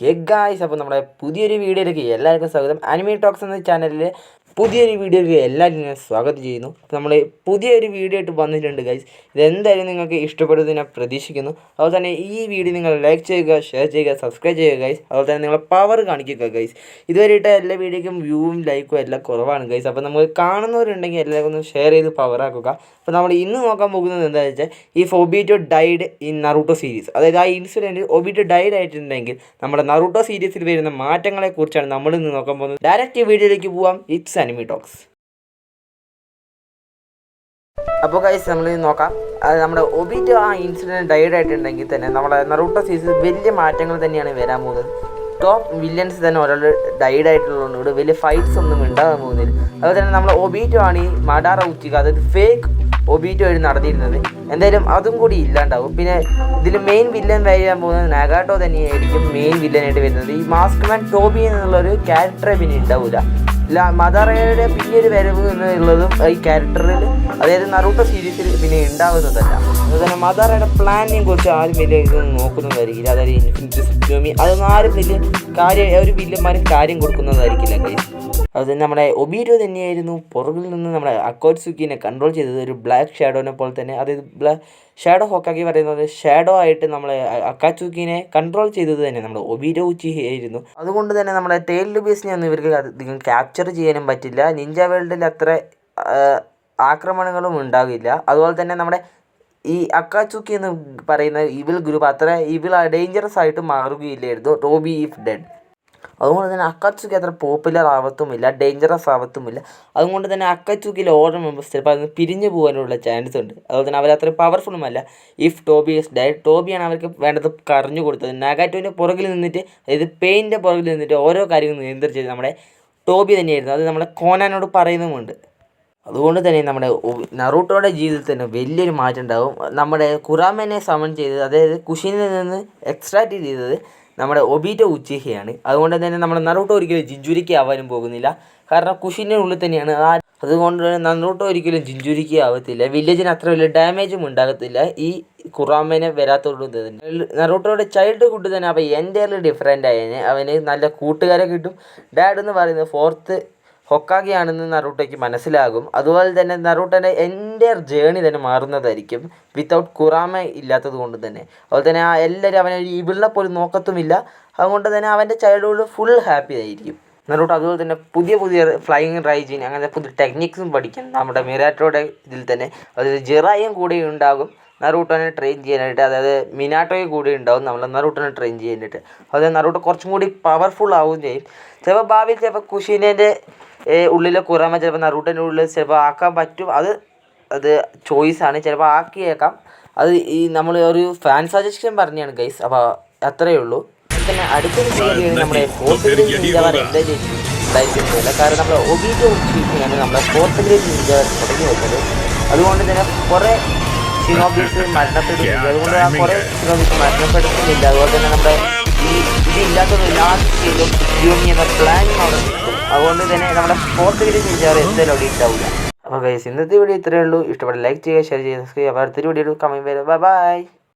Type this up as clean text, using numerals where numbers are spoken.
Hey guys, അപ്പോൾ നമ്മുടെ പുതിയൊരു വീഡിയോയിലേക്ക് എല്ലാവർക്കും സ്വാഗതം. ആനിമി ടോക്സ് എന്ന ചാനലിൽ പുതിയൊരു വീഡിയോയിലേക്ക് എല്ലാവരും ഞാൻ സ്വാഗതം ചെയ്യുന്നു. നമ്മൾ പുതിയൊരു വീഡിയോ ആയിട്ട് വന്നിട്ടുണ്ട് ഗൈസ്. ഇതെന്തായാലും നിങ്ങൾക്ക് ഇഷ്ടപ്പെടുമെന്ന് ഞാൻ പ്രതീക്ഷിക്കുന്നു. അതുപോലെ തന്നെ ഈ വീഡിയോ നിങ്ങൾ ലൈക്ക് ചെയ്യുക, ഷെയർ ചെയ്യുക, സബ്സ്ക്രൈബ് ചെയ്യുക ഗൈസ്. അതുപോലെ തന്നെ നിങ്ങളെ പവർ കാണിക്കുക ഗൈസ്. ഇതുവരെയിട്ട എല്ലാ വീഡിയോയ്ക്കും വ്യൂവും ലൈക്കും എല്ലാം കുറവാണ് ഗൈസ്. അപ്പോൾ നമ്മൾ കാണുന്നവരുണ്ടെങ്കിൽ എല്ലാവർക്കും ഒന്ന് ഷെയർ ചെയ്ത് പവറാക്കുക. അപ്പോൾ നമ്മൾ ഇന്ന് നോക്കാൻ പോകുന്നത് എന്താണെന്ന് വെച്ചാൽ, ഈ ഒബീറ്റോ ഡൈഡ് ഇൻ നറൂട്ടോ സീരീസ്. അതായത് ആ ഇൻസിഡൻറ്റ് ഒബീറ്റോ ഡൈഡ് ആയിട്ടുണ്ടെങ്കിൽ നമ്മുടെ നറൂട്ടോ സീരീസിൽ വരുന്ന മാറ്റങ്ങളെക്കുറിച്ചാണ് നമ്മൾ ഇന്ന് നോക്കാൻ പോകുന്നത്. ഡയറക്റ്റ് വീഡിയോയിലേക്ക് പോവാം. It's anime talks. അപ്പോൾ ഗൈസ്, നമ്മൾ നോക്കാം. അത് നമ്മുടെ ഒബീറ്റോ ആ ഇൻസിഡൻറ്റ് ഡൈഡ് ആയിട്ടുണ്ടെങ്കിൽ തന്നെ നമ്മുടെ നറൂട്ടോ സീരീസിൽ വലിയ മാറ്റങ്ങൾ തന്നെയാണ് വരാൻ പോകുന്നത്. ടോപ്പ് വില്ലൻസ് തന്നെ ഒരാൾ ഡൈഡ് ആയിട്ടുള്ളതുകൊണ്ട് ഇവിടെ വലിയ ഫൈറ്റ്സ് ഒന്നും ഉണ്ടാകാൻ പോകുന്നില്ല. അതുപോലെ തന്നെ നമ്മൾ ഒബീറ്റോ ആണ് ഈ മഡാറ ഉച്ചിക, അതായത് ഫേക്ക് ഒബീറ്റോ ആയിട്ട് നടന്നിരുന്നത്. എന്തായാലും അതും കൂടി ഇല്ലാണ്ടാവും. പിന്നെ ഇതിൽ മെയിൻ വില്ലൻ വരാൻ പോകുന്നത് നഗാട്ടോ തന്നെയായിരിക്കും മെയിൻ വില്ലനായിട്ട് വരുന്നത്. ഈ മാസ്ക് മാൻ ടോബി എന്നുള്ളൊരു ക്യാരക്ടറെ പിന്നെ ഉണ്ടാവില്ല. മദാറയുടെ പിന്നൊരു വരവ് എന്നുള്ളതും ഈ ക്യാരക്ടറിൽ, അതായത് നറൂട്ടോ സീരീസിൽ പിന്നെ ഉണ്ടാകുന്നതല്ല. അതുപോലെ തന്നെ മദാറയുടെ പ്ലാനിനെ കുറിച്ച് ആരും വലിയ ഇതൊന്നും നോക്കുന്നതായിരിക്കില്ല. അതായത് ഇൻഫിനിറ്റി സിസ്റ്റമി അതൊന്നും ആരും വലിയ ഒരു വില്ലന്മാരും കാര്യം കൊടുക്കുന്നതായിരിക്കില്ല ഗൈസ്. അതുപോലെ നമ്മുടെ ഒബീറ്റോ തന്നെയായിരുന്നു പുറകിൽ നിന്ന് നമ്മുടെ അക്കോട്സുക്കിനെ കൺട്രോൾ ചെയ്തത്, ഒരു ബ്ലാക്ക് ഷാഡോനെ പോലെ തന്നെ. അതായത് ഷാഡോ ഹോക്കാക്കി പറയുന്നത് ഷാഡോ ആയിട്ട് നമ്മളെ അക്കാച്ചുക്കിനെ കൺട്രോൾ ചെയ്തത് തന്നെ നമ്മുടെ ഒബീറ്റോ ഉച്ചിഹ ആയിരുന്നു. അതുകൊണ്ട് തന്നെ നമ്മുടെ ടെയിൽ ലുബീസിനെ ഒന്നും ഇവർക്ക് അധികം ക്യാപ്ചർ ചെയ്യാനും പറ്റില്ല. നിഞ്ച വേൾഡിൽ അത്ര ആക്രമണങ്ങളും ഉണ്ടാകില്ല. അതുപോലെ തന്നെ നമ്മുടെ ഈ അക്കാച്ചുക്കി എന്ന് പറയുന്ന ഇവിൽ ഗ്രൂപ്പ് അത്ര ഡേഞ്ചറസ് ആയിട്ട് മാറുകയില്ലായിരുന്നു ടോബി ഇഫ് ഡെഡ്. അതുകൊണ്ട് തന്നെ അക്കാച്ചുക്കി അത്ര പോപ്പുലർ ആവത്തുമില്ല, ഡേഞ്ചറസ് ആവത്തുമില്ല. അതുകൊണ്ട് തന്നെ അക്കാച്ചുക്കിയിൽ ഓരോ മെമ്പേഴ്സ് ചിലപ്പോൾ അതിന് പിരിഞ്ഞു പോകാനുള്ള ചാൻസ് ഉണ്ട്. അതുപോലെ തന്നെ അവരത്ര പവർഫുള്ളുമല്ല. ഇഫ് ടോബി ഈസ് ഡെഡ്, ടോബിയാണ് അവർക്ക് വേണ്ടത് കറിഞ്ഞു കൊടുത്തത്. നഗാറ്റോവിൻ്റെ പുറകിൽ നിന്നിട്ട്, അതായത് പെയിൻ്റെ പുറകിൽ നിന്നിട്ട് ഓരോ കാര്യങ്ങളും നിയന്ത്രിച്ചത് നമ്മുടെ ടോബി തന്നെയായിരുന്നു. അത് നമ്മളെ കോനാനോട് പറയുന്നുമുണ്ട്. അതുകൊണ്ട് തന്നെ നമ്മുടെ നറൂട്ടോയുടെ ജീവിതത്തിൽ തന്നെ വലിയൊരു മാറ്റം ഉണ്ടാകും. നമ്മുടെ കുറാമനെ സമൺ ചെയ്തത്, അതായത് കുഷിനിൽ നിന്ന് എക്സ്ട്രാക്ട് ചെയ്തത് നമ്മുടെ ഒബീറ്റോ ഉച്ചിഹയാണ്. അതുകൊണ്ട് തന്നെ നമ്മുടെ നറൂട്ടോ ഒരിക്കലും ജിഞ്ചുരിക്ക് ആവാനും പോകുന്നില്ല. കാരണം കുഷിൻ്റെ ഉള്ളിൽ തന്നെയാണ്. അതുകൊണ്ട് തന്നെ നറൂട്ടോ ഒരിക്കലും ജിഞ്ചുരിക്ക് ആവത്തില്ല. വില്ലേജിന് അത്ര വലിയ ഡാമേജും ഉണ്ടാകത്തില്ല ഈ കുറാമനെ വരാത്തോണ്ട് തന്നെ. നറൂട്ടോയുടെ ചൈൽഡ്ഹുഡ് തന്നെ അപ്പോൾ എൻ്റയർലി ഡിഫറെൻ്റ് ആയതിന്. അവന് നല്ല കൂട്ടുകാരെ കിട്ടും. ഡാഡ് എന്ന് പറയുന്നത് ഫോർത്ത് ഹൊക്കാഗെയാണെന്ന് നറൂട്ടോയ്ക്ക് മനസ്സിലാകും. അതുപോലെ തന്നെ നറൂട്ടോൻ്റെ എൻ്റയർ ജേണി തന്നെ മാറുന്നതായിരിക്കും വിത്തൗട്ട് കുറാമ ഇല്ലാത്തത് കൊണ്ട് തന്നെ. അതുപോലെ തന്നെ എല്ലാവരും അവനെ ഇവിളിനെ പോലും നോക്കത്തുമില്ല. അതുകൊണ്ട് തന്നെ അവൻ്റെ ചൈൽഡ്ഹുഡ് ഫുൾ ഹാപ്പി ആയിരിക്കും നറൂട്ടോ. അതുപോലെ തന്നെ പുതിയ ഫ്ലൈയിങ് റൈജിൻ അങ്ങനത്തെ പുതിയ ടെക്നിക്സും പഠിക്കും നമ്മുടെ മിനാട്ടോയുടെ ഇതിൽ തന്നെ. അതായത് ജിറായും കൂടെ ഉണ്ടാകും നറൂട്ടോനെ ട്രെയിൻ ചെയ്യാനായിട്ട്. അതായത് മിനാട്ടോയും കൂടി ഉണ്ടാവും നമ്മൾ നറൂട്ടോനെ ട്രെയിൻ ചെയ്യാനായിട്ട്. അതായത് നറൂട്ടോ കുറച്ചും കൂടി പവർഫുൾ ആവുകയും ചെയ്യും. ചിലപ്പോൾ ഭാവിയിൽ ചിലപ്പോൾ കുഷിനേൻ്റെ ഉള്ളിലെ കുറാമ ചിലപ്പോൾ നറൂട്ടോൻ്റെ ഉള്ളിൽ ചിലപ്പോൾ ആക്കാൻ പറ്റും. അത് ചോയ്സാണ്, ചിലപ്പോൾ ആക്കിയേക്കാം. അത് ഈ നമ്മൾ ഒരു ഫാൻ സജഷൻ പറഞ്ഞാണ് ഗൈസ്. അപ്പോൾ അത്രയേ ഉള്ളൂ. പിന്നെ അടുത്തൊരു വീഡിയോ നമ്മുടെ ഫോർത്ത് ഗ്രേഡ് നിഞ്ചാവർ എന്തായാലും ഉണ്ടായിരിക്കുന്നില്ല. കാരണം നമ്മൾ ഒബീറ്റോ ഉച്ചിയാണ് നമ്മുടെ ഫോർത്ത് ഗ്രേഡ് നിഞ്ചാവർ തുടങ്ങി വെച്ചത്. അതുകൊണ്ട് തന്നെ കുറേ ഷിനോബീസ് മരണപ്പെടുന്നില്ല. അതുകൊണ്ട് ആ കുറേ ഷിനോബീസ് മരണപ്പെടുത്തുന്നില്ല. അതുപോലെ തന്നെ നമ്മുടെ ഈ ഇതില്ലാത്തൊരു ലാസ്റ്റ് യൂണി എന്ന പ്ലാനും അവിടെ നിൽക്കും. അതുകൊണ്ട് തന്നെ നമ്മുടെ ഫോർത്ത് ഗ്രേഡ് നിഞ്ചാവർ എന്തായാലും അവിടെ ഉണ്ടാവില്ല. അപ്പോൾ ഗൈസ്, ഇന്നത്തെ വീഡിയോ ഇത്രയേ ഉള്ളൂ. ഇഷ്ടപ്പെട്ട ലൈക്ക് ചെയ്യുക, ഷെയർ ചെയ്യുക, സബ്സ്ക്രൈബ് ചെയ്യുക. അപ്പോൾ അടുത്തൊരു വീഡിയോ കമൻറ്റ് വരെ. ബൈ.